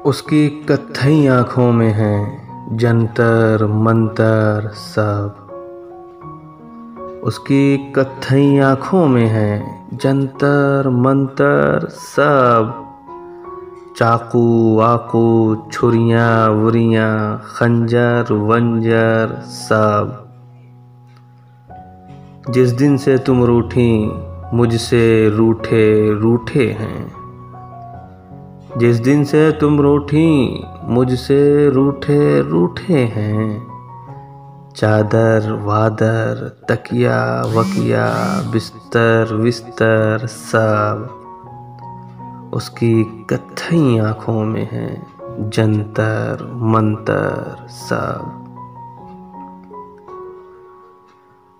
उसकी कत्थई आँखों में है जंतर मंतर सब। उसकी कत्थई आँखों में है जंतर मंतर सब। चाकू वाकू छुरियाँ वुरियाँ खंजर वंजर सब। जिस दिन से तुम रूठी मुझसे रूठे रूठे हैं। जिस दिन से तुम रूठी मुझसे रूठे रूठे हैं। चादर वादर तकिया वकिया बिस्तर विस्तर सब। उसकी कत्थई आँखों में है जंतर मंतर सब।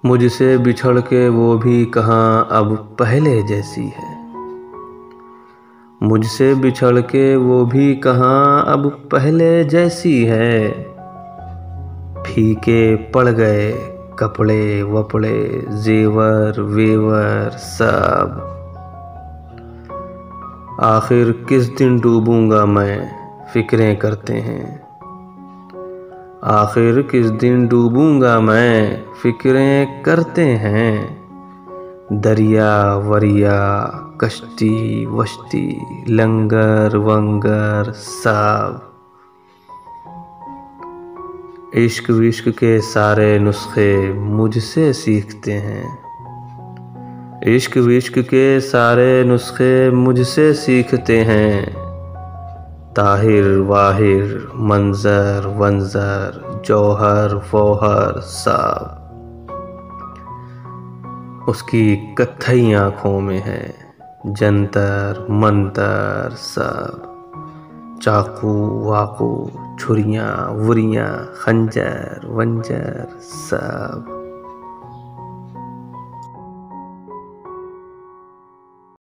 मुझसे बिछड़ के वो भी कहाँ अब पहले जैसी है। मुझसे बिछड़ के वो भी कहाँ अब पहले जैसी है। फीके पड़ गए कपड़े वपड़े जेवर वेवर सब। आखिर किस दिन डूबूंगा मैं फिक्रें करते हैं। आखिर किस दिन डूबूंगा मैं फिक्रें करते हैं। दरिया वरिया कश्ती वश्ती लंगर वंगर सब। इश्क विश्क के सारे नुस्खे मुझसे सीखते हैं। इश्क विश्क के सारे नुस्खे मुझसे सीखते हैं। ताहिर वाहिर मंजर वंजर जौहर वौहर सब। उसकी कत्थई आँखों में है जंतर मंतर सब। चाकू वाकू छुरियाँ वुरियाँ खंजर वंजर सब।